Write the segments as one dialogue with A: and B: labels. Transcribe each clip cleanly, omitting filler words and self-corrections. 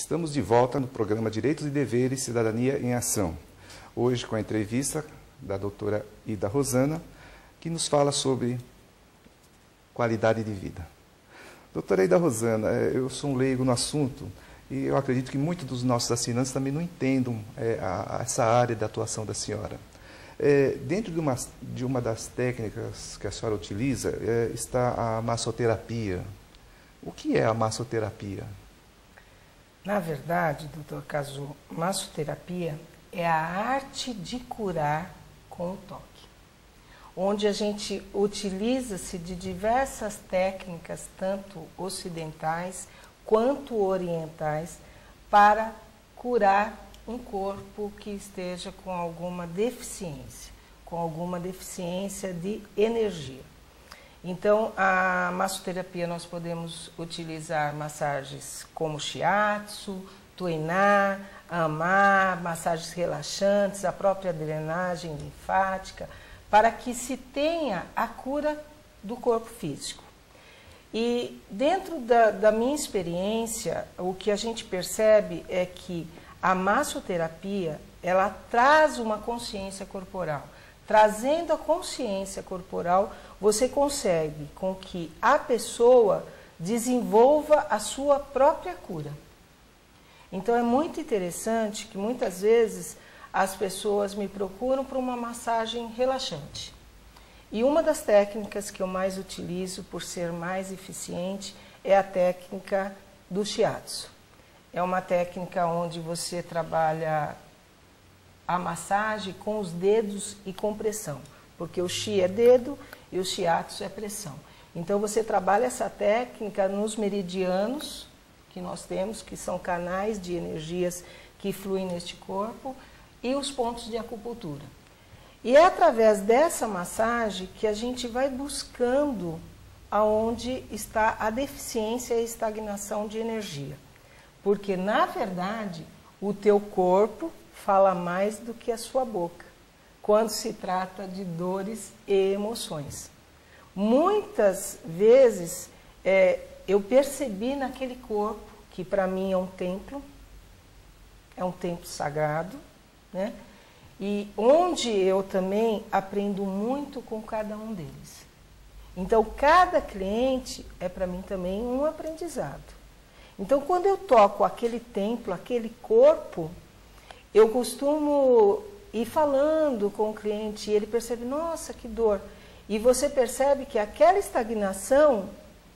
A: Estamos de volta no programa Direitos e Deveres, Cidadania em Ação. Hoje com a entrevista da doutora Ida Rosana, que nos fala sobre qualidade de vida. Doutora Ida Rosana, eu sou um leigo no assunto e eu acredito que muitos dos nossos assinantes também não entendam essa área de atuação da senhora. Dentro de uma das técnicas que a senhora utiliza está a massoterapia. O que é a massoterapia?
B: Na verdade, doutor Cazu, massoterapia é a arte de curar com o toque, onde a gente utiliza-se de diversas técnicas, tanto ocidentais quanto orientais, para curar um corpo que esteja com alguma deficiência de energia. Então, a massoterapia nós podemos utilizar massagens como shiatsu, tuiná, amá, massagens relaxantes, a própria drenagem linfática, para que se tenha a cura do corpo físico. E dentro da minha experiência, o que a gente percebe é que a massoterapia, ela traz uma consciência corporal. Trazendo a consciência corporal, você consegue com que a pessoa desenvolva a sua própria cura. Então é muito interessante que muitas vezes as pessoas me procuram para uma massagem relaxante. E uma das técnicas que eu mais utilizo, por ser mais eficiente, é a técnica do shiatsu. É uma técnica onde você trabalha a massagem com os dedos e com pressão, porque o shi é dedo e o shiatsu é pressão. Então você trabalha essa técnica nos meridianos que nós temos, que são canais de energias que fluem neste corpo, e os pontos de acupuntura. E é através dessa massagem que a gente vai buscando aonde está a deficiência e a estagnação de energia. Porque, na verdade, o teu corpo fala mais do que a sua boca, quando se trata de dores e emoções. Muitas vezes eu percebi naquele corpo, que para mim é um templo sagrado, né? E onde eu também aprendo muito com cada um deles. Então, cada cliente é para mim também um aprendizado. Então, quando eu toco aquele templo, aquele corpo, eu costumo ir falando com o cliente e ele percebe, nossa, que dor. E você percebe que aquela estagnação,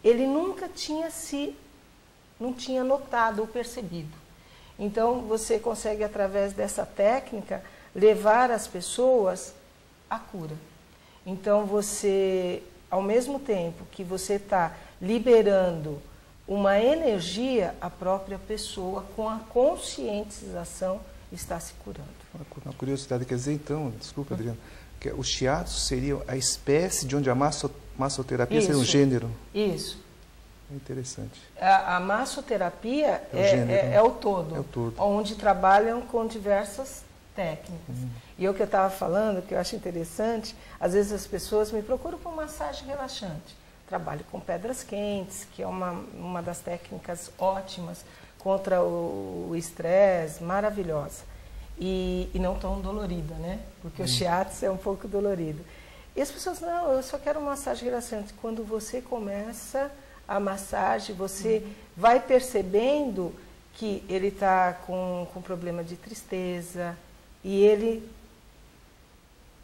B: ele nunca não tinha notado ou percebido. Então, você consegue, através dessa técnica, levar as pessoas à cura. Então, você, ao mesmo tempo que você está liberando uma energia, a própria pessoa, com a conscientização, está se curando.
A: Uma curiosidade, quer dizer, então, desculpa, Adriana, que o shiatsu seria a espécie de onde a massoterapia seria um gênero?
B: Isso.
A: É interessante.
B: A massoterapia é o todo, onde trabalham com diversas técnicas. E o que eu estava falando, que eu acho interessante, às vezes as pessoas me procuram por massagem relaxante. Trabalho com pedras quentes, que é uma das técnicas ótimas contra o estresse, maravilhosa. E não tão dolorida, né? Porque o shiatsu é um pouco dolorido. E as pessoas, não, eu só quero uma massagem relaxante. Quando você começa a massagem, você vai percebendo que ele está com problema de tristeza e ele,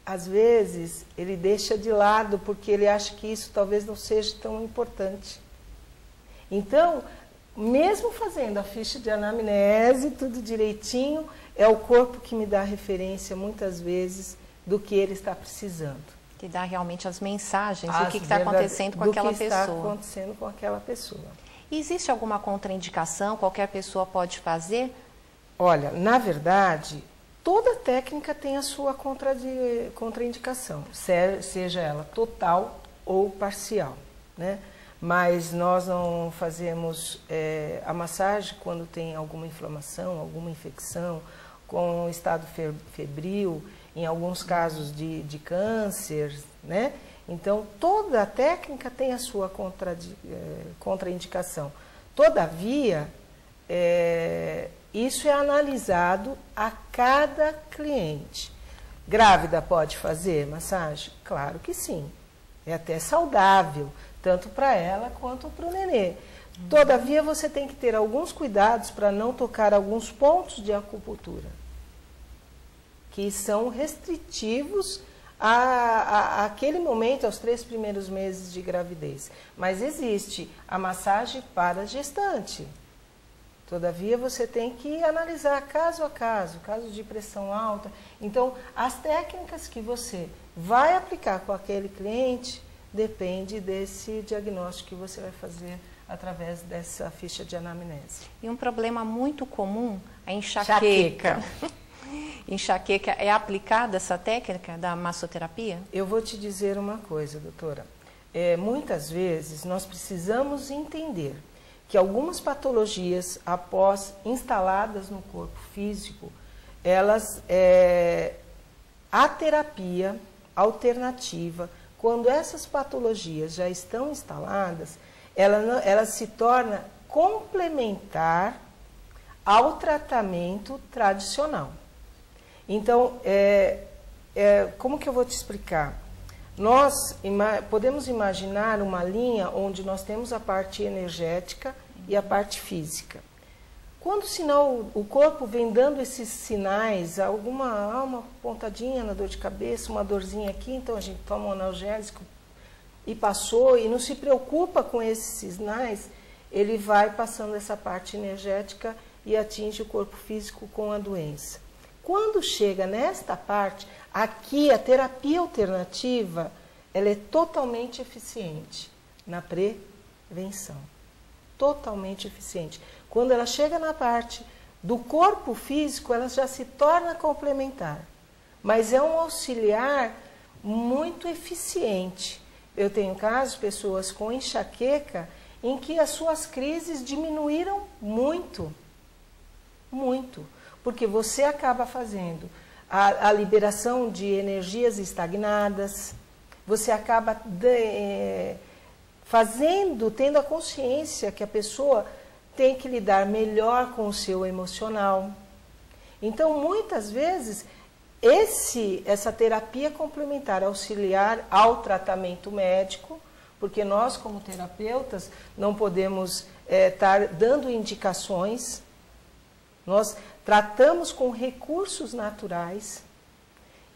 B: às vezes, ele deixa de lado porque ele acha que isso talvez não seja tão importante. Então, mesmo fazendo a ficha de anamnese, tudo direitinho, é o corpo que me dá referência, muitas vezes, do que ele está precisando.
C: Que dá realmente as mensagens do que está acontecendo com aquela pessoa. Do que está
B: acontecendo com aquela pessoa.
C: E existe alguma contraindicação? Qualquer pessoa pode fazer?
B: Olha, na verdade, toda técnica tem a sua contraindicação, seja ela total ou parcial, né? Mas nós não fazemos a massagem quando tem alguma inflamação, alguma infecção, com estado febril, em alguns casos de câncer, né? Então, toda a técnica tem a sua contraindicação. Todavia, isso é analisado a cada cliente. Grávida pode fazer massagem? Claro que sim. É até saudável, tanto para ela quanto para o nenê. Todavia, você tem que ter alguns cuidados para não tocar alguns pontos de acupuntura, que são restritivos àquele momento, aos 3 primeiros meses de gravidez. Mas existe a massagem para gestante. Todavia, você tem que analisar caso a caso, casos de pressão alta. Então, as técnicas que você vai aplicar com aquele cliente depende desse diagnóstico que você vai fazer através dessa ficha de anamnese.
C: E um problema muito comum, a enxaqueca. Enxaqueca, é aplicada essa técnica da massoterapia?
B: Eu vou te dizer uma coisa, doutora. Muitas vezes nós precisamos entender que algumas patologias, após instaladas no corpo físico, a terapia alternativa, quando essas patologias já estão instaladas, ela se torna complementar ao tratamento tradicional. Então, como que eu vou te explicar? Nós podemos imaginar uma linha onde nós temos a parte energética e a parte física. Quando o corpo vem dando esses sinais, uma pontadinha na dor de cabeça, uma dorzinha aqui, então a gente toma um analgésico e passou, e não se preocupa com esses sinais, ele vai passando essa parte energética e atinge o corpo físico com a doença. Quando chega nesta parte, aqui a terapia alternativa, ela é totalmente eficiente na prevenção. Totalmente eficiente. Quando ela chega na parte do corpo físico, ela já se torna complementar. Mas é um auxiliar muito eficiente. Eu tenho casos, pessoas com enxaqueca, em que as suas crises diminuíram muito. Muito. Porque você acaba fazendo a liberação de energias estagnadas, você acaba tendo a consciência que a pessoa tem que lidar melhor com o seu emocional. Então, muitas vezes, essa terapia complementar auxiliar ao tratamento médico, porque nós, como terapeutas, não podemos estar dando indicações. Nós tratamos com recursos naturais.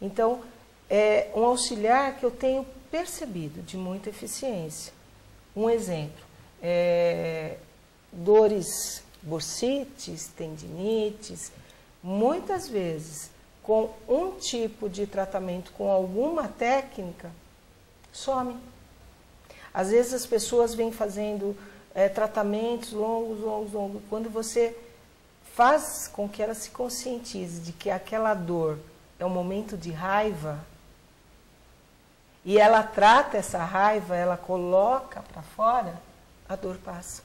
B: Então, é um auxiliar que eu tenho percebido de muita eficiência. Um exemplo, dores, bursites, tendinites, muitas vezes, com um tipo de tratamento, com alguma técnica, some. Às vezes as pessoas vêm fazendo tratamentos longos. Quando você faz com que ela se conscientize de que aquela dor é um momento de raiva, e ela trata essa raiva, ela coloca para fora, a dor passa.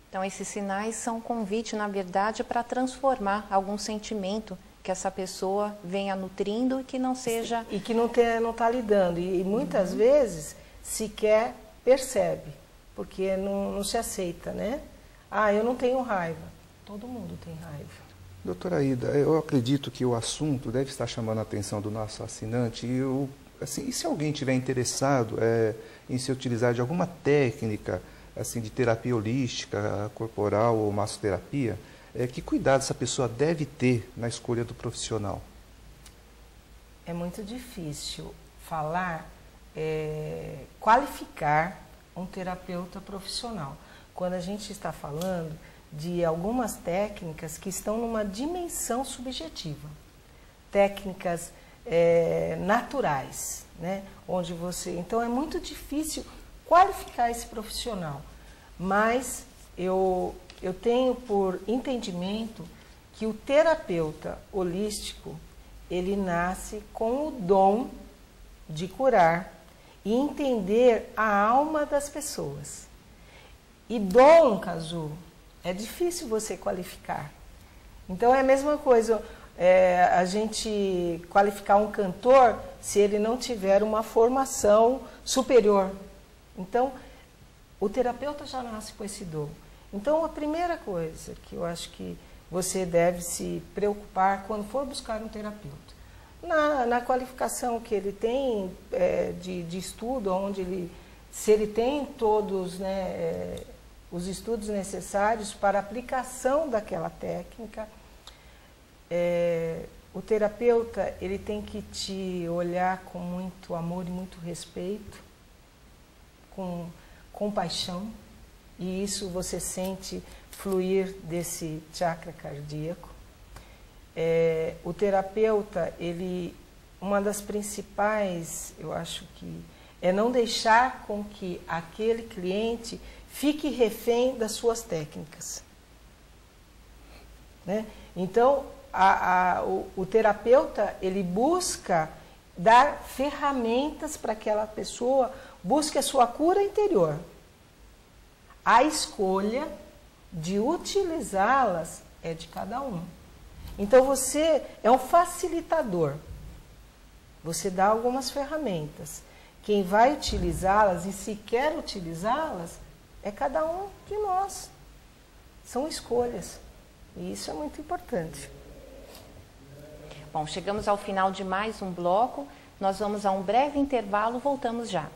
C: Então, esses sinais são um convite, na verdade, para transformar algum sentimento que essa pessoa venha nutrindo e que não seja...
B: E que não está lidando. E muitas vezes sequer percebe, porque não se aceita, né? Eu não tenho raiva. Todo mundo tem raiva.
A: Doutora Aida, eu acredito que o assunto deve estar chamando a atenção do nosso assinante. E se alguém estiver interessado em se utilizar de alguma técnica assim, de terapia holística, corporal ou massoterapia, que cuidado essa pessoa deve ter na escolha do profissional?
B: É muito difícil falar, qualificar um terapeuta profissional. Quando a gente está falando de algumas técnicas que estão numa dimensão subjetiva, técnicas naturais, né? Onde então é muito difícil qualificar esse profissional, mas eu tenho por entendimento que o terapeuta holístico, ele nasce com o dom de curar e entender a alma das pessoas. E dom, Kazu, é difícil você qualificar. Então é a mesma coisa, a gente qualificar um cantor se ele não tiver uma formação superior. Então, o terapeuta já nasce com esse dom. Então, a primeira coisa que eu acho que você deve se preocupar quando for buscar um terapeuta, na qualificação que ele tem de estudo, onde se ele tem todos, né, os estudos necessários para a aplicação daquela técnica, o terapeuta ele tem que te olhar com muito amor e muito respeito, com compaixão, e isso você sente fluir desse chakra cardíaco. O terapeuta, uma das principais, eu acho que, é não deixar com que aquele cliente fique refém das suas técnicas, né? Então, o terapeuta, ele busca dar ferramentas para que aquela pessoa busque a sua cura interior. A escolha de utilizá-las é de cada um. Então, você é um facilitador. Você dá algumas ferramentas. Quem vai utilizá-las e se quer utilizá-las é cada um de nós. São escolhas. E isso é muito importante.
C: Bom, chegamos ao final de mais um bloco. Nós vamos a um breve intervalo, voltamos já.